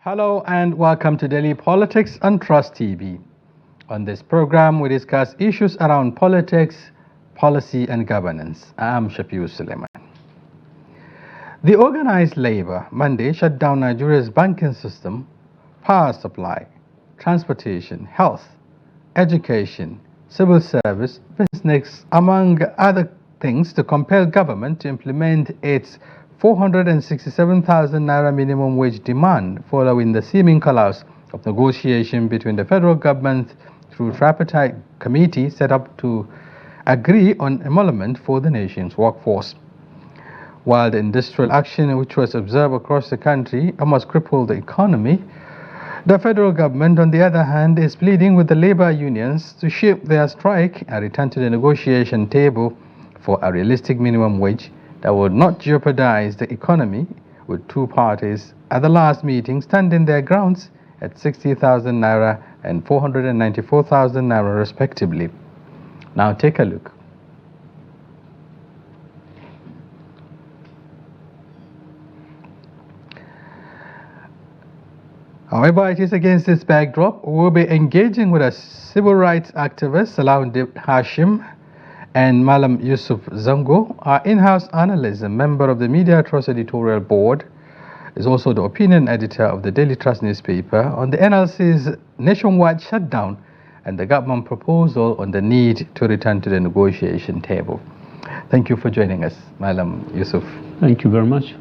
Hello and welcome to Daily Politics on Trust TV. On this program, we discuss issues around politics, policy and governance. I am Shafi'u Suleiman. The organized labor Monday shut down Nigeria's banking system, power supply, transportation, health, education, civil service, business, among other things, to compel government to implement its 467,000 naira minimum wage demand following the seeming collapse of negotiation between the federal government through tripartite committee set up to agree on emolument for the nation's workforce. While the industrial action which was observed across the country almost crippled the economy, the federal government, on the other hand, is pleading with the labor unions to shift their strike and return to the negotiation table for a realistic minimum wage that would not jeopardize the economy, with two parties at the last meeting standing their grounds at 60,000 naira and 494,000 naira respectively. Now take a look. However, it is against this backdrop we will be engaging with a civil rights activist, Salaudeen Hashim, and Malam Yusuf Zango, our in-house analyst and member of the Media Trust Editorial Board, is also the opinion editor of the Daily Trust newspaper, on the NLC's nationwide shutdown and the government proposal on the need to return to the negotiation table. Thank you for joining us, Malam Yusuf. Thank you very much.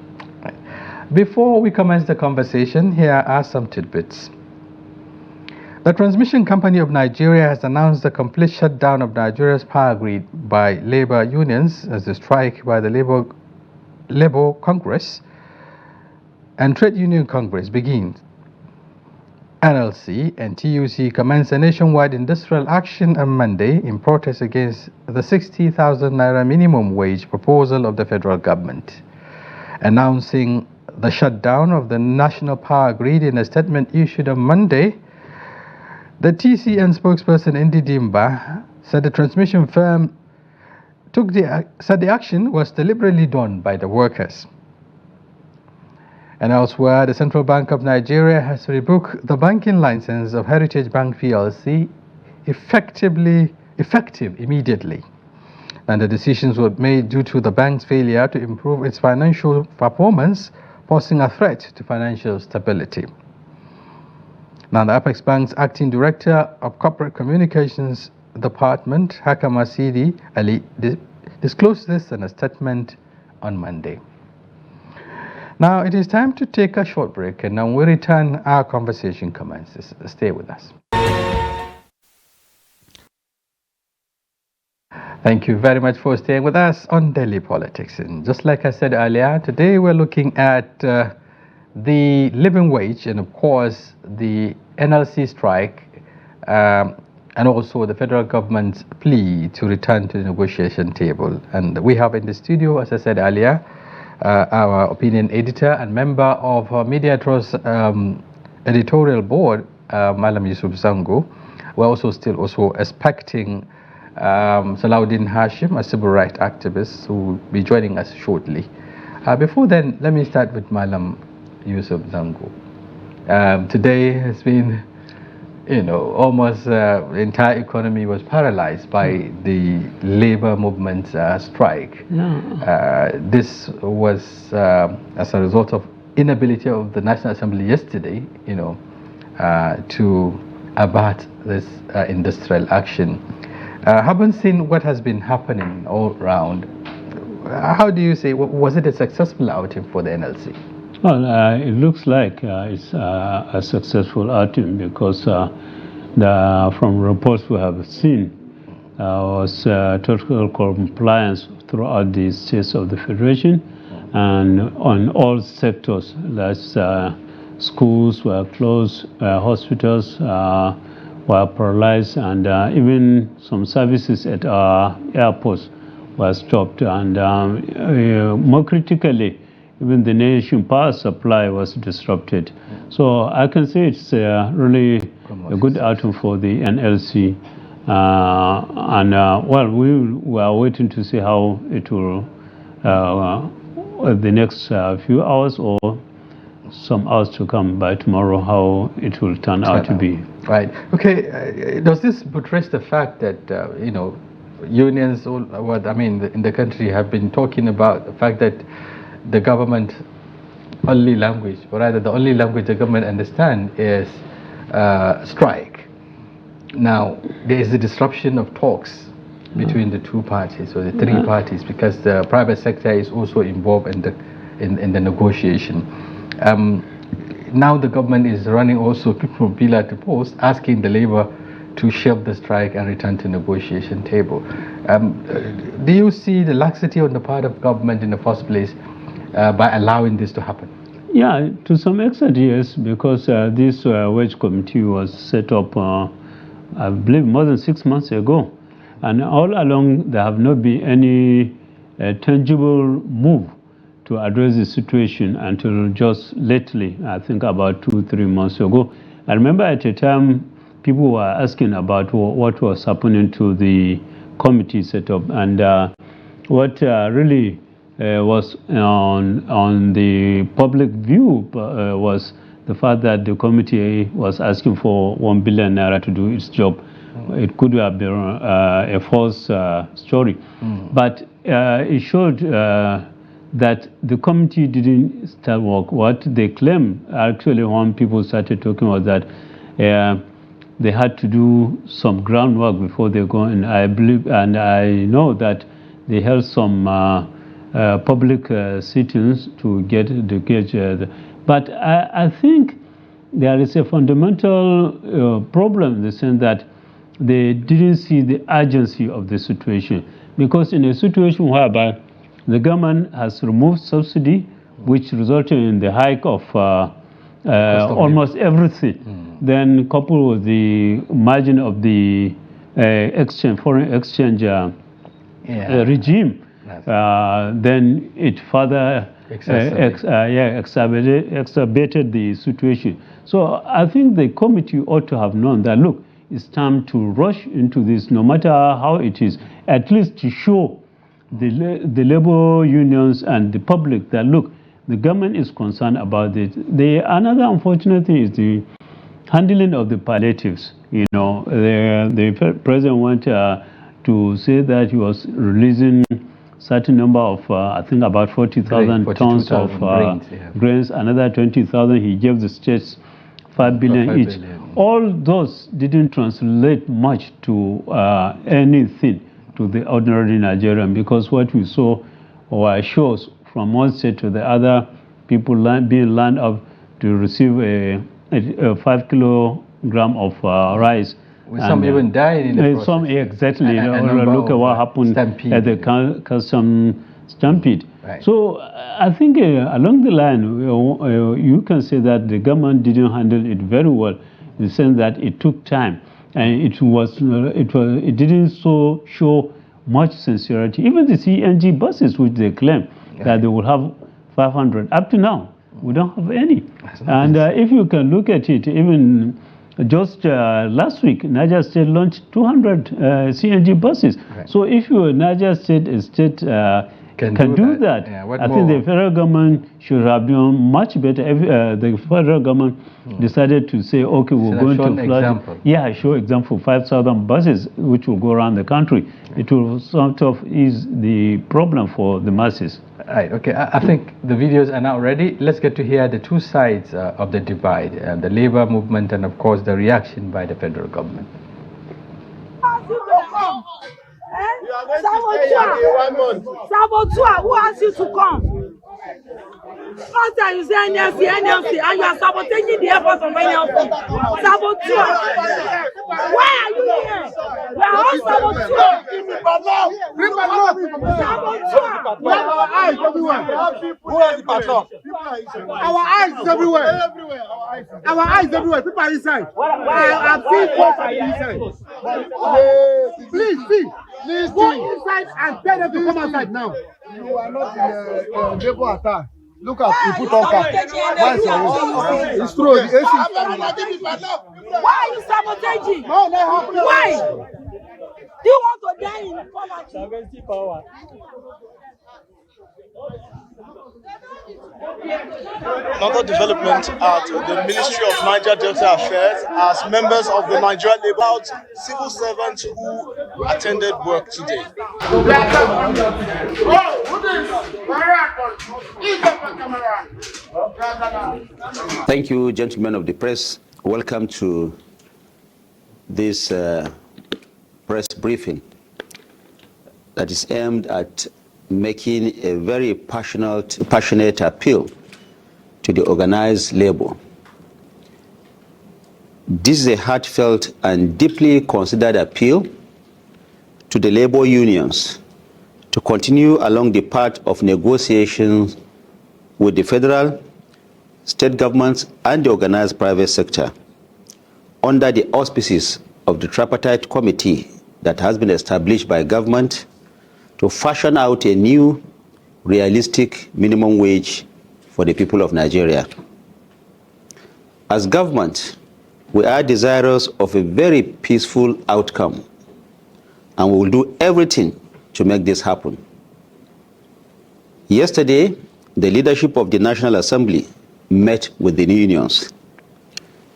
Before we commence the conversation, here are some tidbits. The Transmission Company of Nigeria has announced the complete shutdown of Nigeria's power grid by labor unions as the strike by the Labour Congress and Trade Union Congress begins. NLC and TUC commenced a nationwide industrial action on Monday in protest against the 60,000 naira minimum wage proposal of the federal government. Announcing the shutdown of the national power grid in a statement issued on Monday, the TCN spokesperson Ndi Dimba said the transmission firm said the action was deliberately done by the workers. And elsewhere, the Central Bank of Nigeria has revoked the banking license of Heritage Bank PLC effective immediately. And the decisions were made due to the bank's failure to improve its financial performance, posing a threat to financial stability. Now, the Apex Bank's acting director of corporate communications department, Hakama Sidi Ali, disclosed this in a statement on Monday. Now, it is time to take a short break, and when we return, our conversation commences. Stay with us. Thank you very much for staying with us on Daily Politics. And just like I said earlier, today we're looking at the living wage and, of course, the NLC strike and also the federal government's plea to return to the negotiation table. And we have in the studio, as I said earlier, our opinion editor and member of Media Trust Editorial Board, Malam Yusuf Zango. We're also still expecting Salaudeen Hashim, a civil rights activist, who will be joining us shortly. Before then, let me start with Malam Yusuf Zango. Today has been, almost the entire economy was paralyzed by the labor movement strike. Yeah. This was as a result of inability of the National Assembly yesterday, to abate this industrial action. Having seen what has been happening all around, how do you say, was it a successful outing for the NLC? Well, it looks like it's a successful outing because from reports we have seen, was total compliance throughout the states of the Federation and on all sectors. That's schools were closed, hospitals were paralyzed, and even some services at our airports were stopped. And more critically, even the nation power supply was disrupted. So I can say it's really a good outing for the NLC. Well, we are waiting to see how it will, the next few hours or some hours to come, by tomorrow, how it will turn out to be. Right. Okay. Does this buttress the fact that unions, in the country have been talking about the fact that the government only language, or rather the only language the government understands is strike. Now there is a disruption of talks between the two parties or the three parties, because the private sector is also involved in the negotiation. Now the government is running also from pillar to post, asking the labor to shelve the strike and return to negotiation table. Do you see the laxity on the part of government in the first place by allowing this to happen? Yeah, to some extent, yes, because this wage committee was set up, I believe, more than 6 months ago. And all along, there have not been any tangible move to address the situation until just lately, I think about 2-3 months ago. I remember at the time, people were asking about what was happening to the committee set up. And what really was on the public view was the fact that the committee was asking for 1 billion naira to do its job. It could have been a false story. But it showed that the committee didn't start work. What they claimed, actually, when people started talking about that, they had to do some groundwork before they go in. I believe, and I know that they held some public sittings to get the gauge. But I think there is a fundamental problem in the sense that they didn't see the urgency of the situation. Because in a situation whereby the government has removed subsidy, which resulted in the hike of almost everything, then coupled with the margin of the foreign exchange regime, then it further exacerbated the situation. So I think the committee ought to have known that, look, it's time to rush into this, no matter how it is, at least to show the labor unions and the public that, look, the government is concerned about it. Another unfortunate thing is the handling of the palliatives. You know, the president went to say that he was releasing certain number of, I think about 40,000 tons of grains, another 20,000 he gave the states 5 billion each. All those didn't translate much to anything to the ordinary Nigerian, because what we saw were shows from one state to the other, people being lined up to receive a 5 kilogram of rice. Some even died in the process. Some, exactly. Look at what happened at the custom stampede. Right. So I think along the line, you can say that the government didn't handle it very well, in the sense that it took time, and it didn't show much sincerity. Even the CNG buses, which they claim that they will have 500, up to now, we don't have any. And if you can look at it, even just last week, Niger State launched 200 CNG buses. Right. So if Niger State can do that. I think the federal government should have done much better. If the federal government decided to say, okay, we're going to flood. Show example, 5,000 buses which will go around the country. It will sort of ease the problem for the masses. Right, okay. I think the videos are now ready. Let's get to hear the two sides of the divide, the labor movement and, of course, the reaction by the federal government. Saboteur, who asked you to come? First time you say NLC, and you are sabotaging the efforts of NLC. Saboteur. Why are you here? We are all saboteurs. Saboteur. We have our eyes everywhere. Who has the patrol? Our eyes is everywhere. Our eyes everywhere. People are inside. I've seen folks on the inside. Please, go inside and tell them to come outside now. You are not in labor attack. Look at you put on car. It's true. Why are you sabotaging? Why? Do you want to die in poverty? 70 power. Another development at the Ministry of Niger Delta Affairs as members of the Nigeria Labour civil servants who attended work today. Thank you, gentlemen of the press. Welcome to this press briefing that is aimed at making a very passionate appeal to the organized labor. This is a heartfelt and deeply considered appeal to the labor unions to continue along the path of negotiations with the federal, state governments, and the organized private sector under the auspices of the tripartite committee that has been established by government to fashion out a new, realistic minimum wage for the people of Nigeria. As government, we are desirous of a very peaceful outcome, and we will do everything to make this happen. Yesterday, the leadership of the National Assembly met with the unions.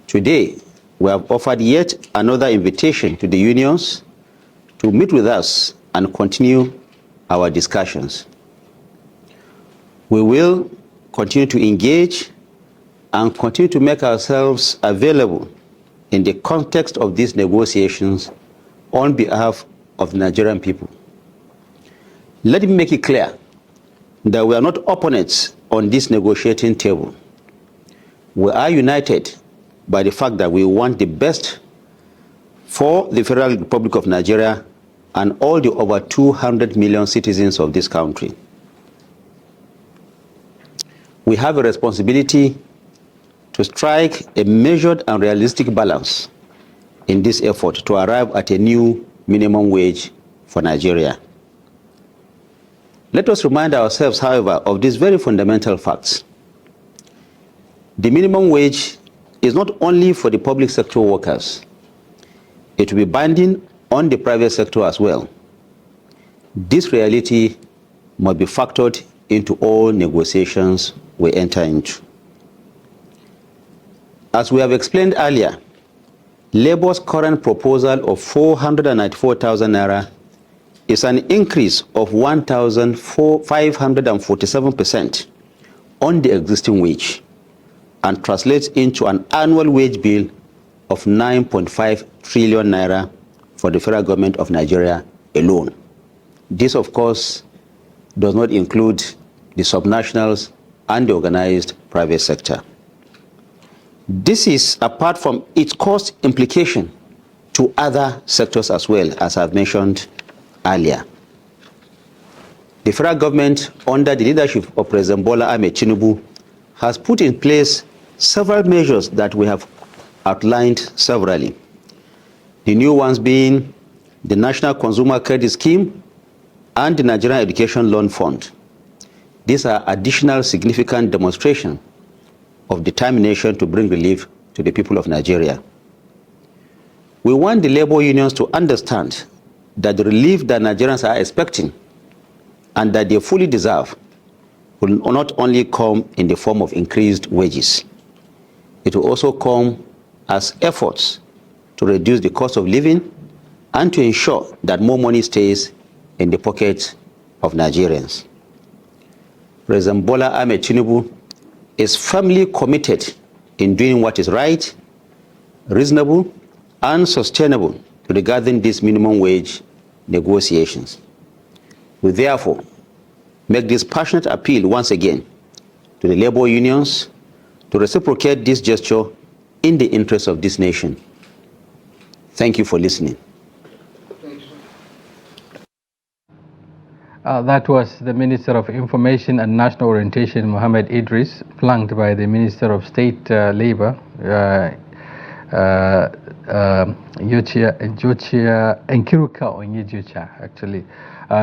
Today, we have offered yet another invitation to the unions to meet with us and continue our discussions. We will continue to engage and continue to make ourselves available in the context of these negotiations on behalf of the Nigerian people. Let me make it clear that we are not opponents on this negotiating table. We are united by the fact that we want the best for the Federal Republic of Nigeria and all the over 200 million citizens of this country. We have a responsibility to strike a measured and realistic balance in this effort to arrive at a new minimum wage for Nigeria. Let us remind ourselves, however, of these very fundamental facts. The minimum wage is not only for the public sector workers. It will be binding on the private sector as well. This reality must be factored into all negotiations we enter into. As we have explained earlier, Labour's current proposal of 494,000 naira is an increase of 1,547% on the existing wage and translates into an annual wage bill of 9.5 trillion naira for the federal government of Nigeria alone. This, of course, does not include the subnationals and the organized private sector. This is apart from its cost implication to other sectors as well, as I've mentioned earlier. The federal government, under the leadership of President Bola Ahmed Tinubu, has put in place several measures that we have outlined severally. The new ones being the National Consumer Credit Scheme and the Nigerian Education Loan Fund. These are additional significant demonstrations of determination to bring relief to the people of Nigeria. We want the labor unions to understand that the relief that Nigerians are expecting and that they fully deserve will not only come in the form of increased wages. It will also come as efforts to reduce the cost of living and to ensure that more money stays in the pockets of Nigerians. President Bola Ahmed Tinubu is firmly committed in doing what is right, reasonable, and sustainable regarding these minimum wage negotiations. We therefore make this passionate appeal once again to the labor unions to reciprocate this gesture in the interest of this nation. Thank you for listening. That was the Minister of Information and National Orientation, Mohammed Idris, flanked by the Minister of State Labor, Nkiruka Onyejucha, actually,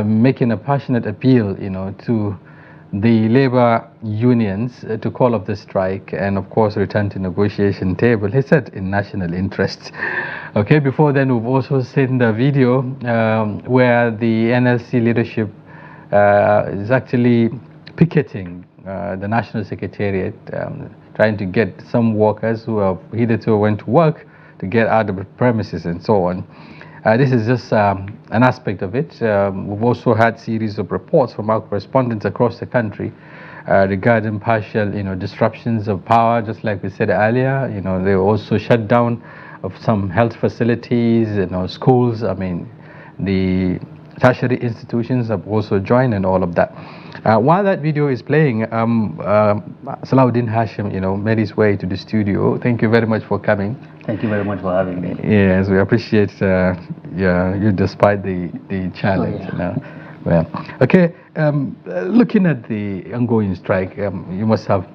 making a passionate appeal, to the labor unions to call off the strike and, of course, return to negotiation table. He said in national interest. Okay, before then, we've also seen the video where the NLC leadership is actually picketing the National Secretariat, trying to get some workers who have hitherto went to work to get out of the premises and so on. This is just an aspect of it. We've also had series of reports from our correspondents across the country regarding partial, disruptions of power, just like we said earlier. They also shut down of some health facilities, schools. I mean, the tertiary institutions have also joined and all of that. While that video is playing, Salaudeen Hashim, made his way to the studio. Thank you very much for coming. Thank you very much for having me. Yes, we appreciate you despite the challenge. Oh, yeah. Well, okay. Looking at the ongoing strike, you must have,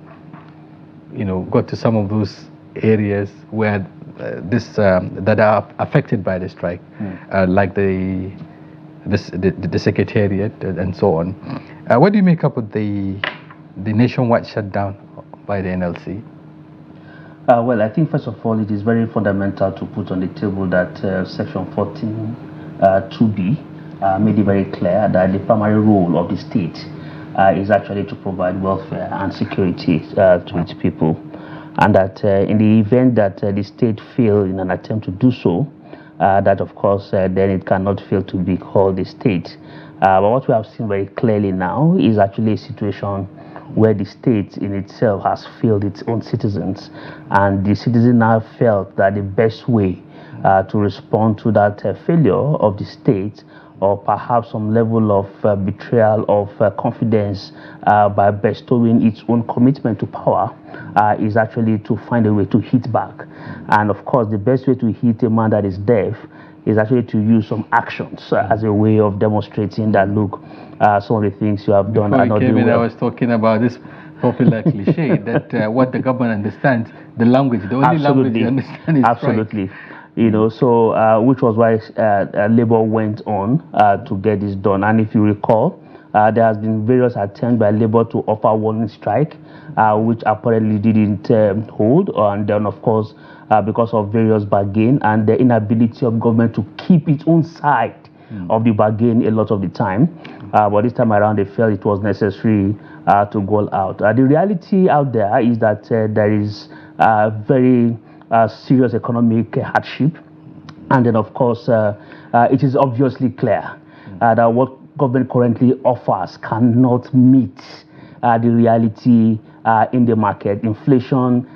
got to some of those areas where that are affected by the strike, like the Secretariat and so on. What do you make up of the nationwide shutdown by the NLC? Well, I think first of all, it is very fundamental to put on the table that Section 14(2)(b) made it very clear that the primary role of the state is actually to provide welfare and security to its people, and that in the event that the state fail in an attempt to do so, that of course then it cannot fail to be called a state. But what we have seen very clearly now is actually a situation where the state in itself has failed its own citizens, and the citizens now felt that the best way to respond to that failure of the state, or perhaps some level of betrayal of confidence by bestowing its own commitment to power, is actually to find a way to hit back. And of course, the best way to hit a man that is deaf is actually to use some actions as a way of demonstrating that, look, some of the things you have done Before are not doing well. I was talking about this popular cliche that what the government understands, the language, the only language they understand is absolutely. Strike. So which was why Labour went on to get this done. And if you recall, there has been various attempts by Labour to offer warning strike, which apparently didn't hold. And then, of course, because of various bargain and the inability of government to keep its own side of the bargain a lot of the time. But this time around, they felt it was necessary to go all out. The reality out there is that there is very serious economic hardship. And then, of course, it is obviously clear that what government currently offers cannot meet the reality in the market. Inflation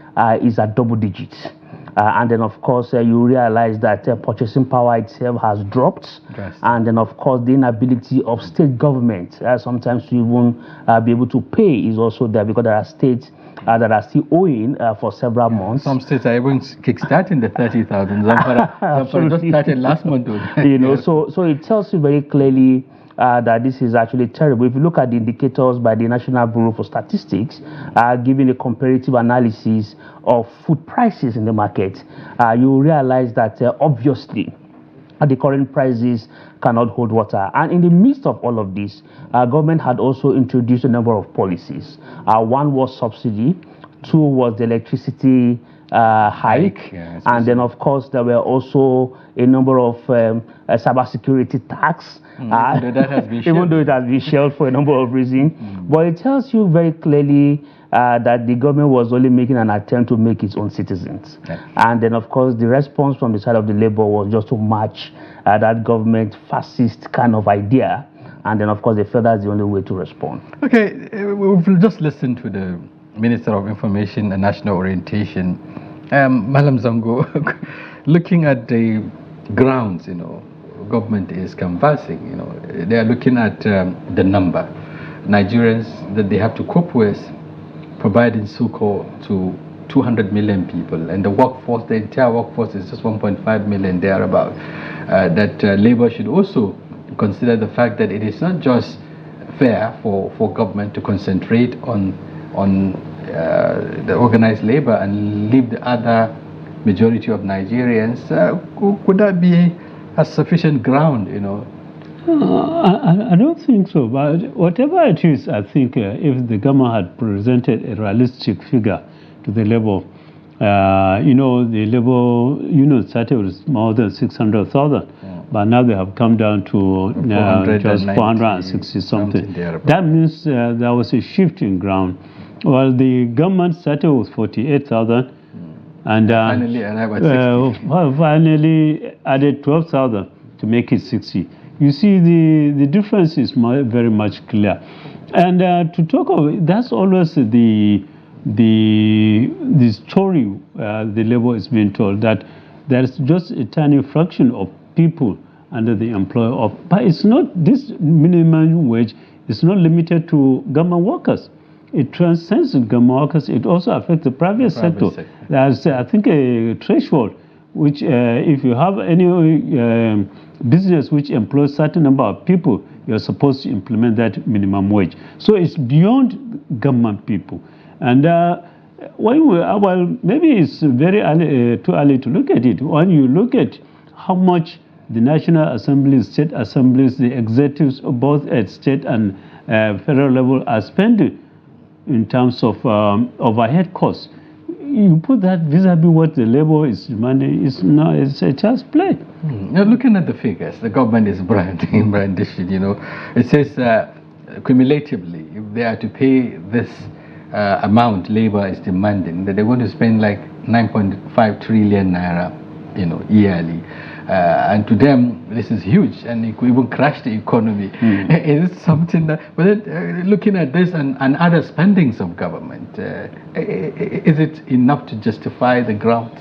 is at double digits. And then, of course, you realize that purchasing power itself has dropped. Yes. And then, of course, the inability of state government sometimes to even be able to pay is also there, because there are states that are still owing for several months. Some states are even kickstarting the 30,000. Zamfara just started last month. So it tells you very clearly that this is actually terrible. If you look at the indicators by the National Bureau for Statistics, giving a comparative analysis of food prices in the market, you realize that obviously the current prices cannot hold water. And in the midst of all of this, government had also introduced a number of policies. One was subsidy, two was the electricity hike, and then of course there were also a number of cybersecurity tax, even though it has been shelved for a number of reasons. But it tells you very clearly that the government was only making an attempt to make its own citizens. And then of course the response from the side of the Labour was just to match that government fascist kind of idea. And then of course they felt that's the only way to respond. Okay, we've just listened to the Minister of Information and National Orientation, Madam Zango. Looking at the grounds, government is canvassing, they are looking at the number Nigerians that they have to cope with, providing succor to 200 million people, and the workforce, the entire workforce is just 1.5 million thereabout. That Labour should also consider the fact that it is not just fair for government to concentrate on the organized labor and leave the other majority of Nigerians. Could that be a sufficient ground, I don't think so, but whatever it is, I think if the government had presented a realistic figure to the Labour You know, the labor unit started with more than 600,000, but now they have come down to just 460 something. That means there was a shift in ground. Well, the government started with 48,000, and finally added 12,000 to make it 60. You see, the difference is very much clear. And to talk of, that's always the story the labor is being told, that there's just a tiny fraction of people under the employer of, but it's not, this minimum wage is not limited to government workers. It transcends government workers. It also affects the private sector. There's, I think, a threshold which, if you have any business which employs certain number of people, you're supposed to implement that minimum wage. So it's beyond government people. And well, maybe it's very early, too early to look at it. When you look at how much the National Assembly, state assemblies, the executives, both at state and federal level, are spending in terms of overhead costs, you put that vis-a-vis what the labor is demanding, it's a child's play. Now, looking at the figures, the government is brandishing, you know. It says cumulatively, if they are to pay this amount labor is demanding, that they're going to spend like 9.5 trillion naira, you know, yearly. And to them, this is huge, and it could even crash the economy. Is it something that, but then, looking at this and other spendings of government, is it enough to justify the grants?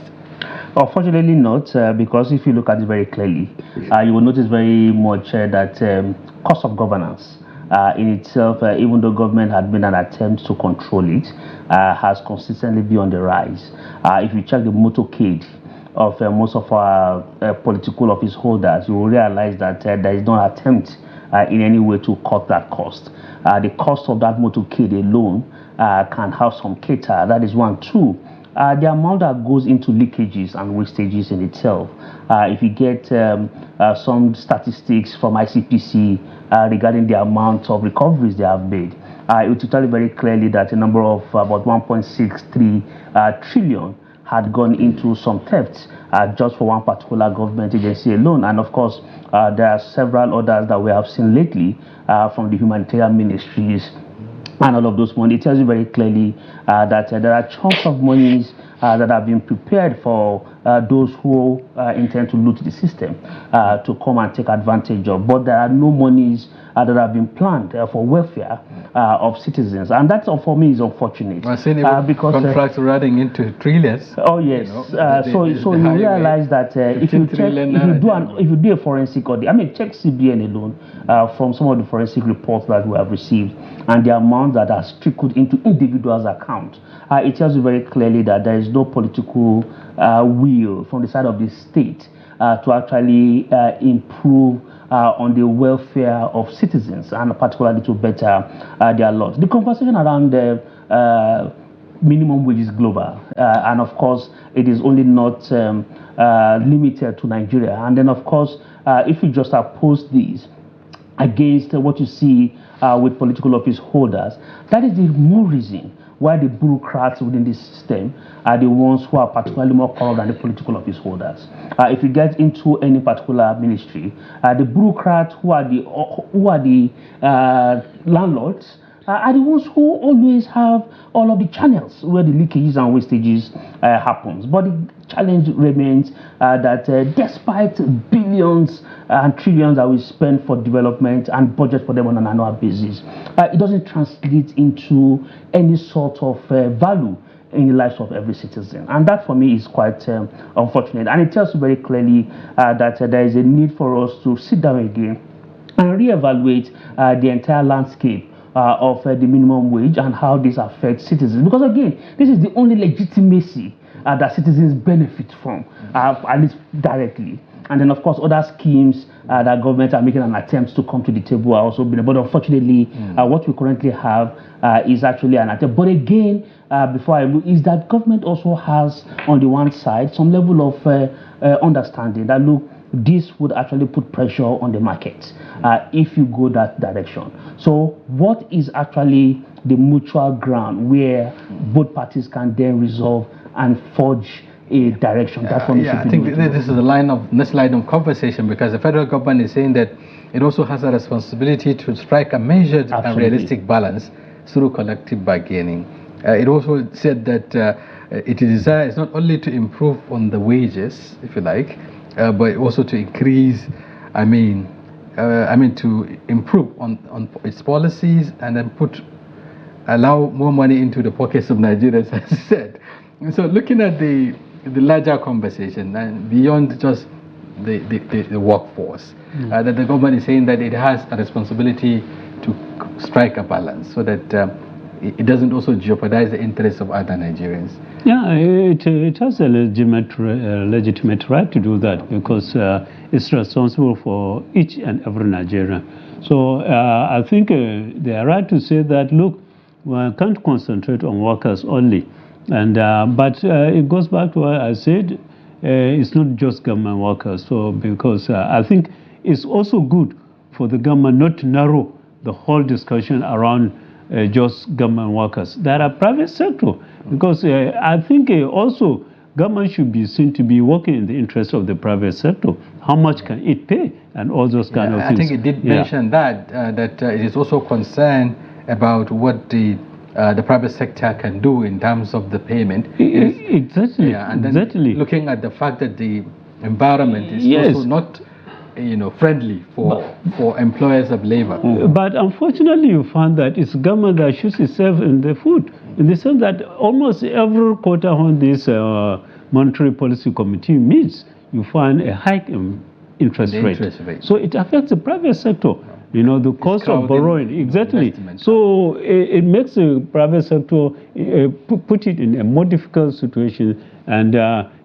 Unfortunately not, because if you look at it very clearly, you will notice very much that cost of governance in itself, even though government had made an attempt to control it, has consistently been on the rise. If you check the motorcade of most of our political office holders, you will realize that there is no attempt in any way to cut that cost. The cost of that motorcade alone can have some cater. That is one. Two, the amount that goes into leakages and wastages in itself. If you get some statistics from ICPC regarding the amount of recoveries they have made, it will tell you very clearly that a number of about 1.63 trillion had gone into some thefts just for one particular government agency alone. And of course, there are several others that we have seen lately from the humanitarian ministries and all of those money. It tells you very clearly that there are chunks of monies that have been prepared for those who intend to loot the system to come and take advantage of. But there are no monies that have been planned for welfare of citizens, and that for me is unfortunate. Because contracts running into trillions. Oh yes, you know, so you realize that if you do a forensic audit, I mean, check CBN alone from some of the forensic reports that we have received, and the amount that has trickled into individuals' accounts. It tells you very clearly that there is no political will from the side of the state to actually improve on the welfare of citizens, and particularly to better their lives. The conversation around minimum wage is global, and of course, it is only not limited to Nigeria. And then, of course, if you just oppose these against what you see with political office holders, that is the more reason why the bureaucrats within this system are the ones who are particularly more corrupt than the political office holders. If you get into any particular ministry, the bureaucrats who are the landlords are the ones who always have all of the channels where the leakages and wastages happens. But the challenge remains that despite billions and trillions that we spend for development and budget for them on an annual basis, it doesn't translate into any sort of value in the lives of every citizen. And that for me is quite unfortunate. And it tells you very clearly that there is a need for us to sit down again and reevaluate the entire landscape of the minimum wage and how this affects citizens. Because again, this is the only legitimacy that citizens benefit from, at least directly. And then, of course, other schemes that governments are making an attempt to come to the table are also being. But unfortunately, what we currently have is actually an attempt. But again, before I move, is that government also has, on the one side, some level of understanding that, look, this would actually put pressure on the market if you go that direction. So what is actually the mutual ground where both parties can then resolve and forge a direction. That's what we should be I think doing. this is the next line of conversation, because the federal government is saying that it also has a responsibility to strike a measured and realistic balance through collective bargaining. It also said that its desire is not only to improve on the wages, if you like, but also to increase, to improve on its policies, and then allow more money into the pockets of Nigerians, as I said. And so looking at the larger conversation and beyond just the workforce, that the government is saying that it has a responsibility to strike a balance so that it doesn't also jeopardize the interests of other Nigerians. Yeah, it has a legitimate right to do that, because it's responsible for each and every Nigerian. So I think they are right to say that, look, we can't concentrate on workers only. And but it goes back to what I said, it's not just government workers. So because I think it's also good for the government not to narrow the whole discussion around just government workers. There are private sector, because I think also government should be seen to be working in the interest of the private sector. How much can it pay, and all those kind of things. I think it did mention that it is also concerned about what the private sector can do in terms of the payment. Exactly. And then exactly. looking at the fact that the environment is also not friendly for employers of labor. But unfortunately, you find that it's government that shoots itself in the foot, in the sense that almost every quarter when this monetary policy committee meets, you find a hike in interest rate. So it affects the private sector. The cost of borrowing, exactly. So it makes the private sector put it in a more difficult situation, and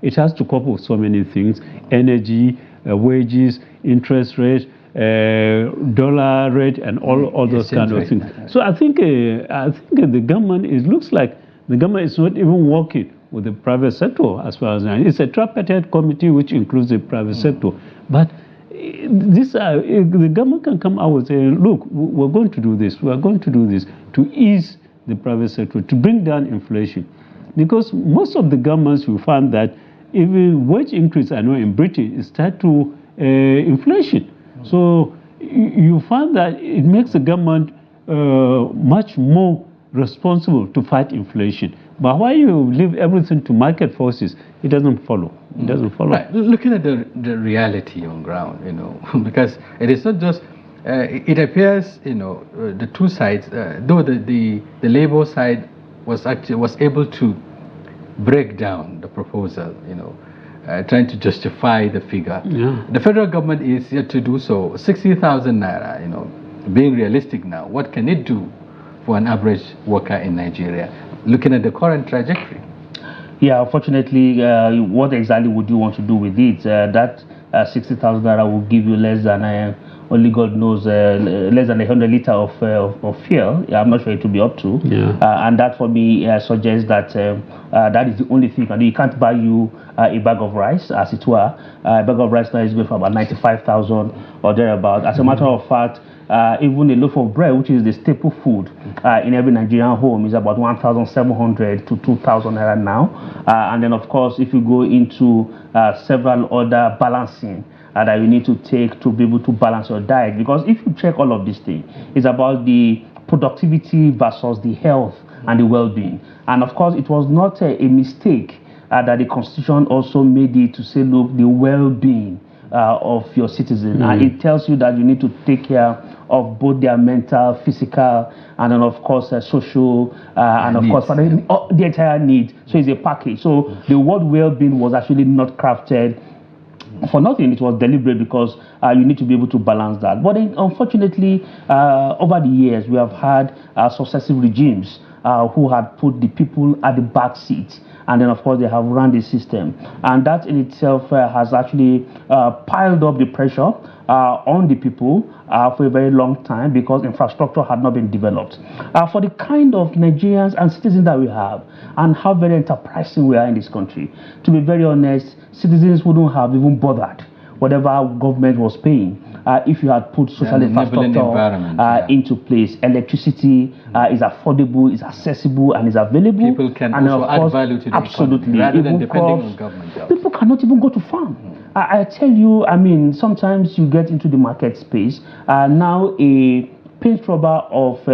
it has to cope with so many things: energy, wages, interest rate, dollar rate, and all those kind of things. So I think the government looks like the government is not even working with the private sector as far as I know. It's a tripartite committee which includes the private sector, but the government can come out and say, look, we're going to do this, we're going to do this to ease the private sector, to bring down inflation. Because most of the governments will find that even wage increase, I know in Britain, is tied to inflation. So you find that it makes the government much more responsible to fight inflation. But why you leave everything to market forces, it doesn't follow. It doesn't follow. Right. Looking at the reality on ground, because it is not just. It appears, the two sides, though the labor side was able to break down the proposal, trying to justify the figure. Yeah. The federal government is yet to do so. 60,000 naira, being realistic now, what can it do for an average worker in Nigeria, looking at the current trajectory? Yeah, unfortunately, what exactly would you want to do with it? That 60,000 naira will give you less than, only God knows, less than 100 liters of fuel. I'm not sure it will be up to. Yeah. And that for me suggests that that is the only thing. And you can't buy you a bag of rice, as it were. A bag of rice now is going for about 95,000 or thereabout. As a matter of fact, even a loaf of bread, which is the staple food in every Nigerian home, is about 1,700 to 2,000 naira now. And then, of course, if you go into several other balancing that you need to take to be able to balance your diet, because if you check all of these things, it's about the productivity versus the health and the well-being. And of course, it was not a mistake that the Constitution also made it to say, look, the well-being of your citizens. It tells you that you need to take care of both their mental, physical, and then of course social, and of course the entire need. So it's a package. So the word well-being was actually not crafted for nothing. It was deliberate, because you need to be able to balance that. But unfortunately, over the years, we have had successive regimes who had put the people at the back seat. And then, of course, they have run the system. And that in itself has actually piled up the pressure on the people for a very long time, because infrastructure had not been developed. For the kind of Nigerians and citizens that we have, and how very enterprising we are in this country, to be very honest, citizens wouldn't have even bothered whatever government was paying if you had put social enabling infrastructure into place. Electricity is affordable, is accessible, and is available. People can and also add value to the economy rather than depending on government jobs. People cannot even go to farm. I tell you, I mean, sometimes you get into the market space. Now a paint rubber of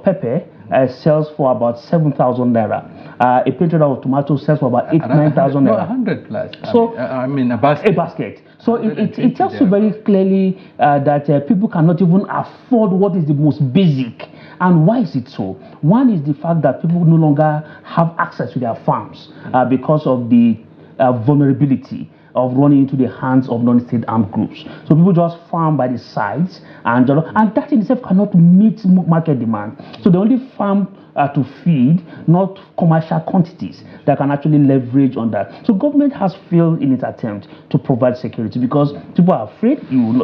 pepper sells for about 7,000 naira. A paint rubber of tomato sells for about 9,000 naira. 100 plus. So I mean a basket. A basket. So it tells you very clearly that people cannot even afford what is the most basic. And why is it so? One is the fact that people no longer have access to their farms because of the vulnerability of running into the hands of non-state armed groups. So people just farm by the sides, and that in itself cannot meet market demand. So they only farm to feed, not commercial quantities that can actually leverage on that. So government has failed in its attempt to provide security because people are afraid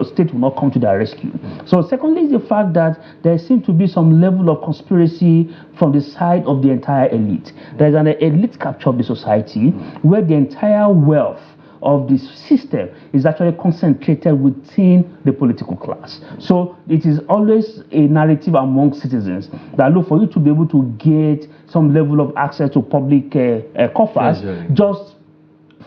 state will not come to their rescue. So secondly is the fact that there seems to be some level of conspiracy from the side of the entire elite. There is an elite capture of the society where the entire wealth of this system is actually concentrated within the political class. So it is always a narrative among citizens that look, for you to be able to get some level of access to public coffers, just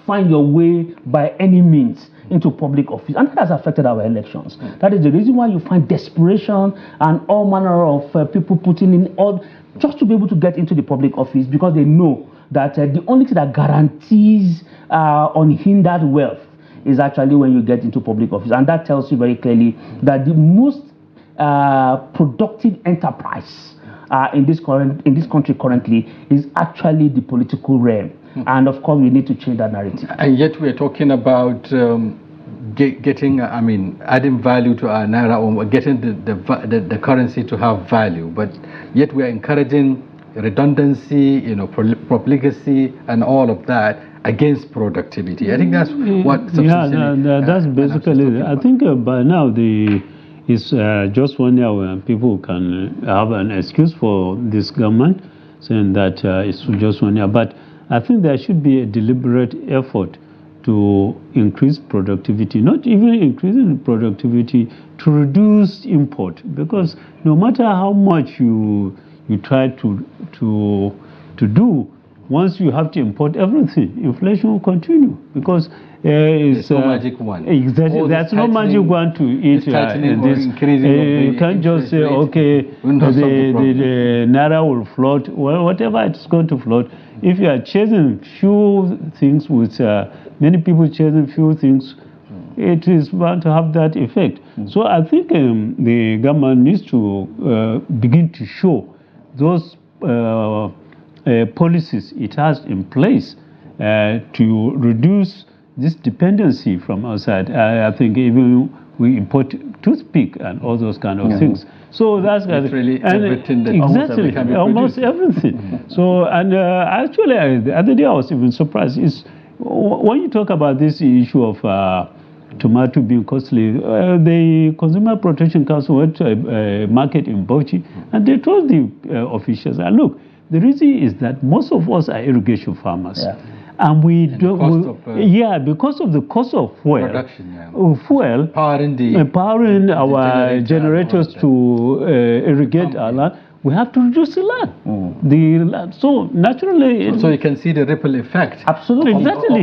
find your way by any means into public office, and that has affected our elections. That is the reason why you find desperation and all manner of people putting in all just to be able to get into the public office, because they know that the only thing that guarantees unhindered wealth is actually when you get into public office. And that tells you very clearly that the most productive enterprise in this country currently is actually the political realm. And of course, we need to change that narrative. And yet we're talking about getting, I mean, adding value to our naira, or getting the currency to have value. But yet we're encouraging redundancy, profligacy, and all of that against productivity. I think that's what that's basically. I think by now it's just 1 year when people can have an excuse for this government saying that it's just 1 year. But I think there should be a deliberate effort to increase productivity, not even increasing productivity, to reduce import, because no matter how much you try to do, once you have to import everything, inflation will continue, because there's no magic one. Exactly, there's no magic one to eat this. You can't just say, okay, the naira will float. Well, whatever it's going to float. If you are chasing few things with many people chasing few things, it is bound to have that effect. So I think the government needs to begin to show those policies it has in place to reduce this dependency from outside. I think even we import toothpick and all those kind of things. So that's literally everything that almost everything. So and actually the other day I was even surprised is when you talk about this issue of tomato being costly, the Consumer Protection Council went to a market in Bauchi, and they told the officials, look, the reason is that most of us are irrigation farmers. And we don't, because of the cost of fuel, powering our generators to irrigate our land, we have to reduce the land. So naturally, so you can see the ripple effect. Absolutely,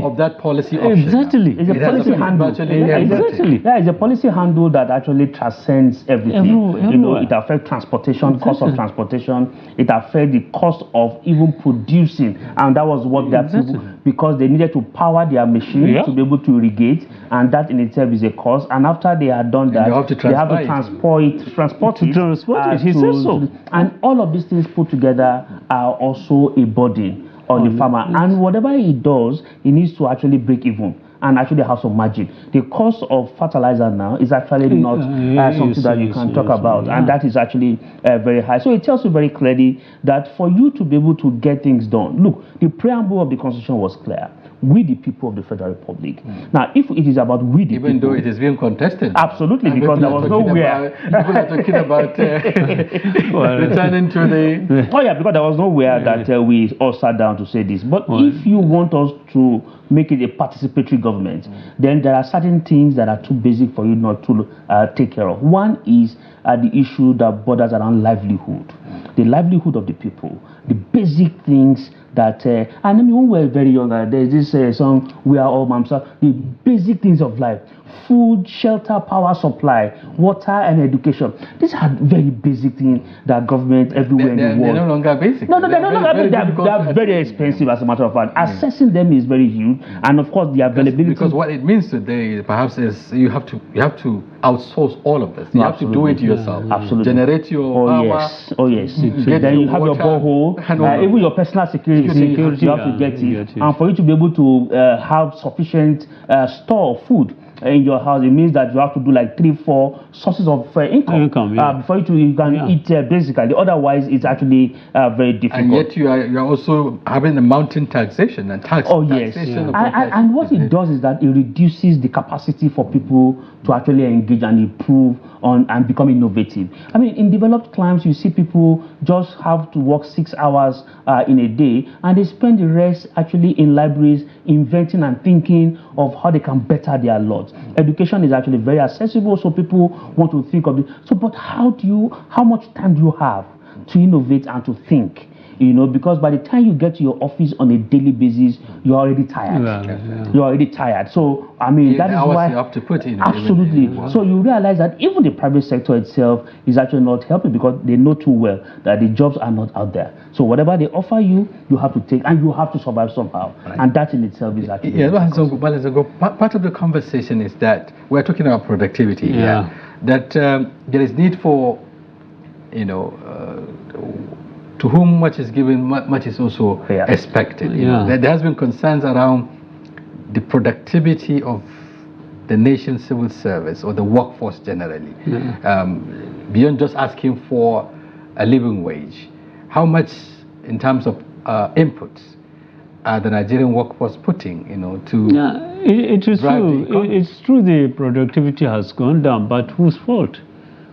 of that policy option. Exactly, it's a policy handle. It's a policy handle that actually transcends everything. It affects transportation, cost of transportation. It affects the cost of even producing, and that was what they people, because they needed to power their machine to be able to irrigate, and that in itself is a cost. And after they had done that, they have to transport it. And all of these things put together are also a burden on the farmer. And whatever he does, he needs to actually break even and actually have some margin. The cost of fertilizer now is actually not something that you can talk about, and that is actually very high. So it tells you very clearly that for you to be able to get things done, look, the preamble of the Constitution was clear. We the people of the Federal Republic. Now, if it is about we the people... Even though it is being contested. Absolutely, because there was nowhere... People are talking about returning to the... because there was nowhere that we all sat down to say this. But if you want us to make it a participatory government, then there are certain things that are too basic for you not to take care of. One is the issue that borders around livelihood, the livelihood of the people, the basic things that, and I mean, when we were very young, there's this song, "We Are All Mamsa," the basic things of life: food, shelter, power supply, water, and education. These are very basic things that government everywhere in the world. They're no longer basic. No, they're no longer. They're very expensive, as a matter of fact. Assessing them is very huge, and of course the availability. Because what it means today, perhaps, is you have to outsource all of this. You have to do it yourself. Absolutely. Generate your power. Yes. Oh yes. Then you have your borehole, even your personal security. You have to get it, and for you to be able to have sufficient store of food in your house, it means that you have to do like 3-4 sources of income before you can eat basically. Otherwise, it's actually very difficult. And yet you are also having a mountain taxation and tax. Oh yes, and what it does is that it reduces the capacity for people to actually engage and improve on and become innovative. I mean, in developed climes, you see people just have to work 6 hours in a day, and they spend the rest actually in libraries inventing and thinking of how they can better their lot. Education is actually very accessible, so people want to think of it. So, but how much time do you have to innovate and to think? You know, because by the time you get to your office on a daily basis, you're already tired. You're already tired. So, I mean, that is why you have to put in. Absolutely. So you realize that even the private sector itself is actually not helping, because they know too well that the jobs are not out there. So whatever they offer you, you have to take, and you have to survive somehow. Right. And that in itself is actually part of the conversation is that we're talking about productivity here. That there is need for, to whom much is given, much is also expected. There has been concerns around the productivity of the nation's civil service or the workforce generally, beyond just asking for a living wage. How much, in terms of inputs, are the Nigerian workforce putting, to it is true. It's true the productivity has gone down, but whose fault?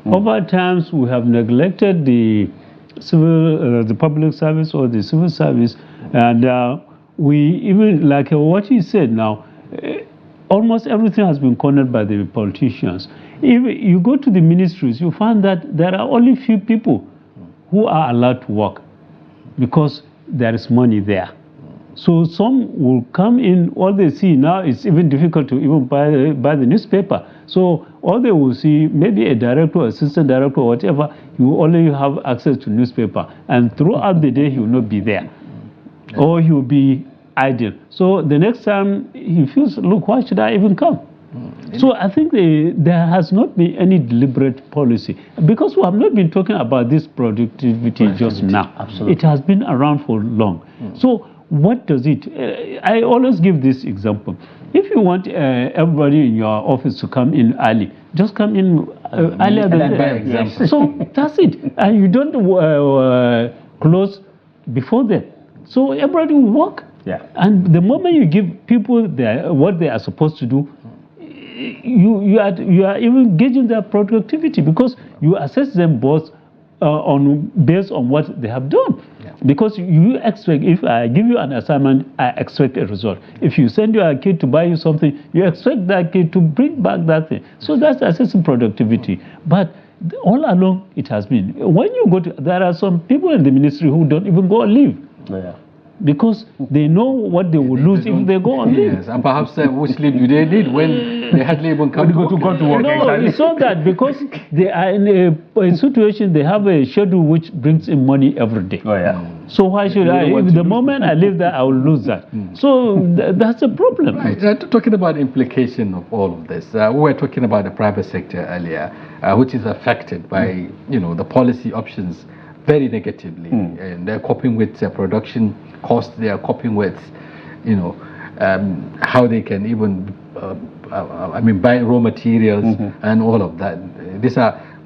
Over times we have neglected the the public service or the civil service, and we even, like what he said now, almost everything has been cornered by the politicians. If you go to the ministries, you find that there are only few people who are allowed to work because there is money there. So some will come in, all they see now, it's even difficult to even buy the newspaper. So all they will see, maybe a director, assistant director, or whatever, you will only have access to newspaper. And throughout the day, he will not be there. Or he will be idle. So the next time he feels, look, why should I even come? So I think there has not been any deliberate policy, because we have not been talking about this productivity just now. Absolutely. It has been around for long. So what does it? I always give this example. If you want everybody in your office to come in early, just come in earlier than that. So that's it. And you don't close before that. So everybody will work. And the moment you give people what they are supposed to do, you are even gauging their productivity, because you assess them both based on what they have done. Because you expect, if I give you an assignment, I expect a result. If you send your kid to buy you something, you expect that kid to bring back that thing. So that's assessing productivity. But all along it has been. When you go to, there are some people in the ministry who don't even go on leave. Because they know what they will lose if they go on leave. Yes, and perhaps which leave do they need when they hardly even come to work? No, it's not that, because they are in a situation, they have a schedule which brings in money every day. So why should I? If the moment I leave that, I will lose that. So that's a problem. Right. Talking about implication of all of this, we were talking about the private sector earlier, which is affected by the policy options very negatively, and they're coping with production costs. They are coping with, how they can even, buy raw materials and all of that.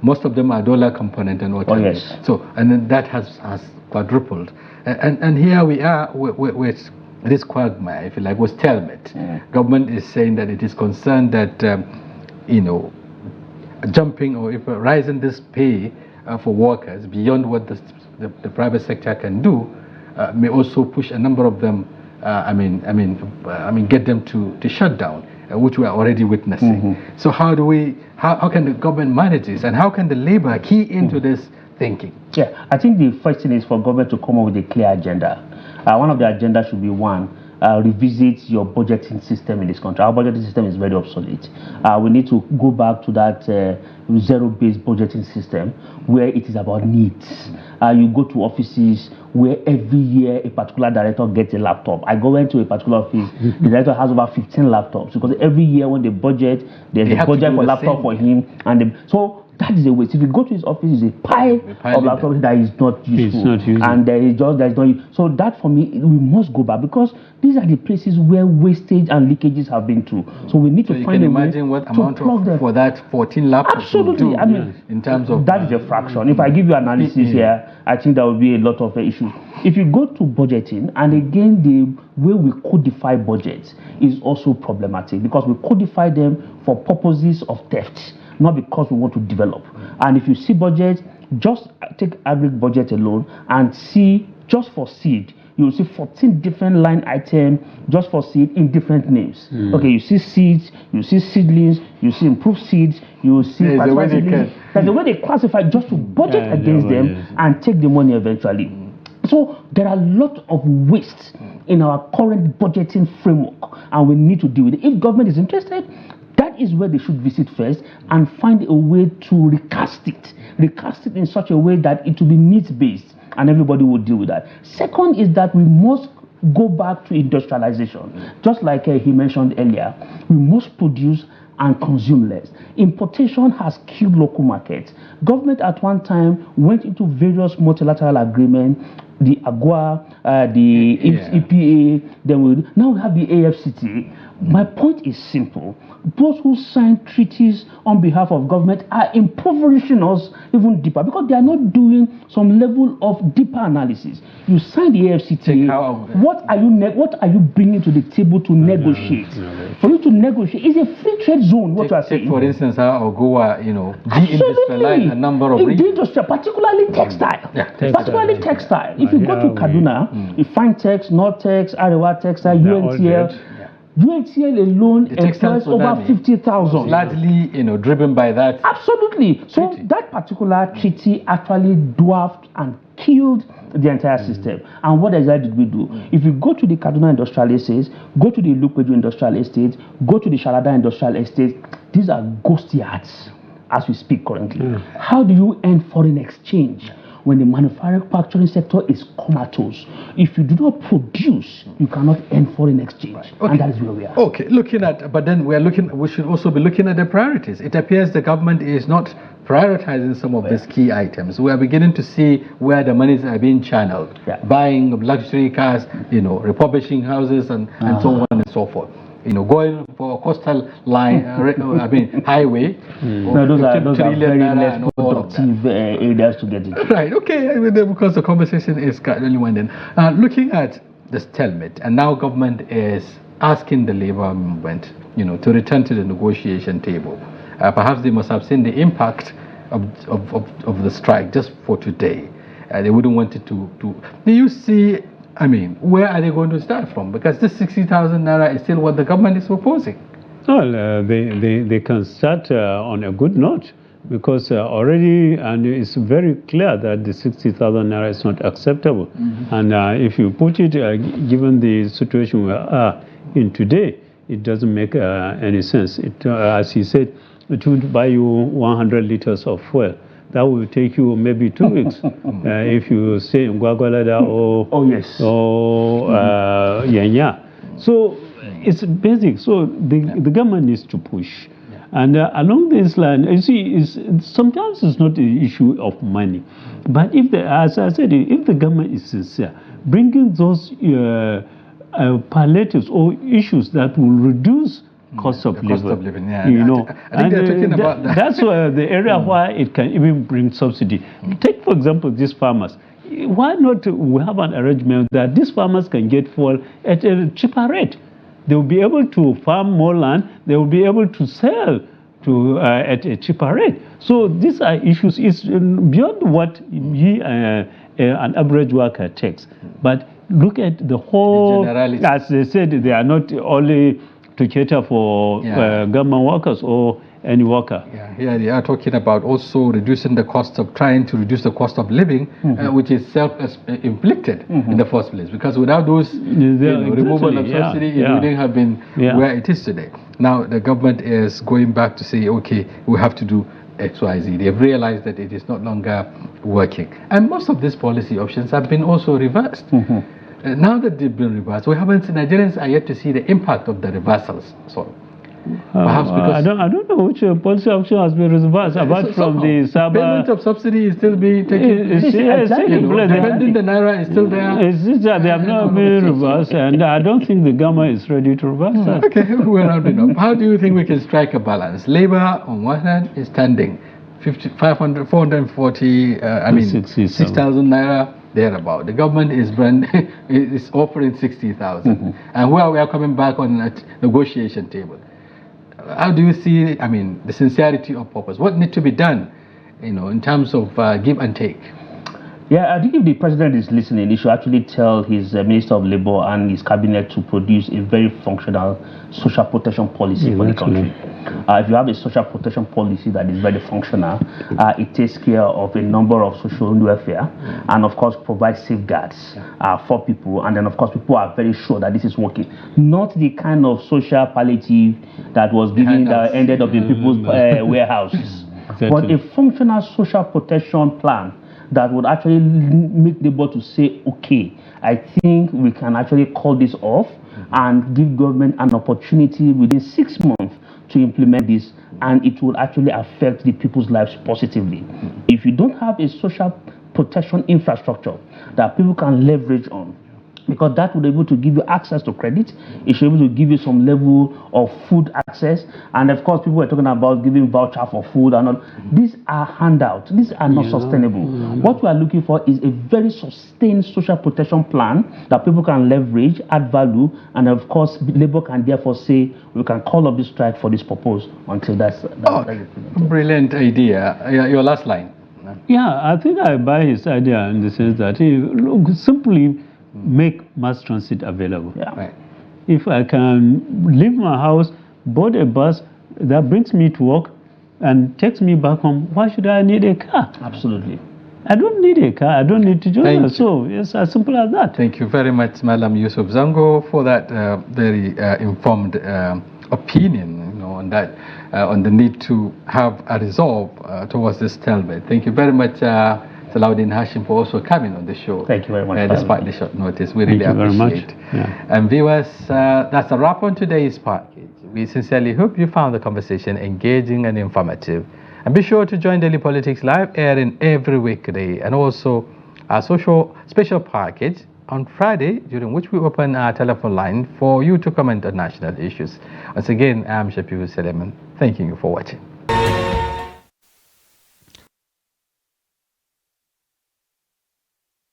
Most of them are dollar component and whatever. So, and then that has quadrupled. And here we are with this quagmire, if you like, was stalemate. Government is saying that it is concerned that, jumping or if rising this pay for workers beyond what the private sector can do may also push a number of them get them to shut down, which we are already witnessing. So how can the government manage this, and how can the labor key into this thinking? Yeah, I think the first thing is for government to come up with a clear agenda. One of the agendas should be revisit your budgeting system in this country. Our budgeting system is very obsolete. We need to go back to that zero-based budgeting system where it is about needs. You go to offices where every year a particular director gets a laptop. I go into a particular office, the director has over 15 laptops, because every year when they budget, there's a budget for laptop for him. So that is a waste. If you go to his office, it's a pile of laptops that is not useful. It's not useful. And there's no use. So that, for me, we must go back, because these are the places where wastage and leakages have been to. So we need to find a way imagine what amount for that 14 laptops. Absolutely. In terms of that is a fraction. If I give you analysis here, I think there will be a lot of issues. If you go to budgeting, and again, the way we codify budgets is also problematic, because we codify them for purposes of theft, not because we want to develop. And if you see budget, just take aggregate budget alone and see, just for seed, you'll see 14 different line items just for seed in different names. Okay, you see seeds, you see seedlings, you see improved seeds, you see seedlings. There's a way they classify just to budget against them and take the money eventually. So there are a lot of waste in our current budgeting framework, and we need to deal with it. If government is interested, that is where they should visit first and find a way to recast it in such a way that it will be needs-based, and everybody will deal with that. Second is that we must go back to industrialization. Just like he mentioned earlier, we must produce and consume less. Importation has killed local markets. Government at one time went into various multilateral agreements, the AGOA, the EPA, now we have the AFCT. My point is simple. Those who sign treaties on behalf of government are impoverishing us even deeper, because they are not doing some level of deeper analysis. You sign the AFCT. What are you bringing to the table to negotiate? For you to negotiate, it's a free trade zone. What you are saying. For instance, how AGOA, deindustrialized a number of regions, particularly textile. Particularly textile. If you go to Kaduna, you find Nortex, Arewa Textile, UNTL. UNTL alone employs over 50,000. Largely, driven by that. Absolutely. So that particular treaty actually dwarfed and killed the entire system. And what exactly did we do? If you go to the Kaduna Industrial Estates, go to the Lukweju Industrial Estate, go to the Sharada Industrial Estate, these are ghost yards as we speak currently. How do you earn foreign exchange when the manufacturing sector is comatose? If you do not produce, you cannot earn foreign exchange. And that is where we are. Okay, but then we should also be looking at the priorities. It appears the government is not prioritizing some of these key items. We are beginning to see where the monies are being channeled. Buying of luxury cars, refurbishing houses and so on and so forth. Going for a coastal line, highway. Those are very less productive areas to get into. Right, okay, because the conversation is currently winding. Looking at the stalemate, and now government is asking the labor movement, to return to the negotiation table. Perhaps they must have seen the impact of the strike just for today. They wouldn't want it to. Do you see? Where are they going to start from? Because this 60,000 naira is still what the government is proposing. Well, they can start on a good note, because already, and it's very clear that the 60,000 naira is not acceptable. And if you put it, given the situation we are in today, it doesn't make any sense. As he said, it would buy you 100 liters of fuel. That will take you maybe 2 weeks if you stay in Gwagwalada or Yanya. So it's basic. So the government needs to push. And along this line, you see, sometimes it's not an issue of money. But as I said, if the government is sincere, bringing those palliatives or issues that will reduce cost of living. I think they're talking about that. That's where the area where it can even bring subsidy. Take, for example, these farmers. Why not we have an arrangement that these farmers can get fuel at a cheaper rate? They will be able to farm more land. They will be able to sell at a cheaper rate. So these are issues. It's beyond what an average worker takes. But look at the whole, generality. as they said, they are not only to cater for government workers or any worker. Yeah, they are talking about also reducing the cost of trying to reduce the cost of living, which is self-inflicted in the first place. Because without those removal of subsidy, it wouldn't have been where it is today. Now the government is going back to say, okay, we have to do X, Y, Z. They've realized that it is no longer working, and most of these policy options have been also reversed. Now that they've been reversed, we haven't. Nigerians are yet to see the impact of the reversals. So. Perhaps because I don't know which policy option has been reversed apart from the payment of subsidy is still being taken. Depending the naira is still there. It's just that they have not been reversed, and I don't think the government is ready to reverse that. Okay, we're rounding up. How do you think we can strike a balance? Labor on one hand is standing 440. 6,000 naira. Thereabout. The government is offering 60,000, and where we are coming back on a negotiation table. How do you see, the sincerity of purpose? What needs to be done, in terms of give and take? Yeah, I think if the president is listening, he should actually tell his Minister of Labour and his cabinet to produce a very functional social protection policy for the country. If you have a social protection policy that is very functional, it takes care of a number of social welfare and, of course, provides safeguards for people. And then, of course, people are very sure that this is working. Not the kind of social palliative that was given that ended up in people's warehouses, but a functional social protection plan that would actually make the board to say, okay, I think we can actually call this off and give government an opportunity within 6 months to implement this, and it will actually affect the people's lives positively. If you don't have a social protection infrastructure that people can leverage on, because that would be able to give you access to credit, it should be able to give you some level of food access, and of course people were talking about giving voucher for food and all. These are handouts, these are not sustainable. What we are looking for is a very sustained social protection plan that people can leverage, add value, and of course Labour can therefore say we can call up this strike for this purpose until that's brilliant idea. Your last line. Yeah, I think I buy his idea in the sense that simply make mass transit available. If I can leave my house, board a bus that brings me to work and takes me back home, why should I need a car? Absolutely. I don't need a car. I don't need to join. So it's as simple as that. Thank you very much, Madam Yusuf Zango, for that very informed opinion, on that, on the need to have a resolve towards this stalemate. Thank you very much, Salaudeen Hashim, for also coming on the show. Thank you very much. Despite the short notice, we really appreciate it. And viewers, that's a wrap on today's package. We sincerely hope you found the conversation engaging and informative. And be sure to join Daily Politics Live, airing every weekday, and also our special package on Friday, during which we open our telephone line for you to comment on national issues. Once again, I'm Shafi'u Suleiman. Thanking you for watching.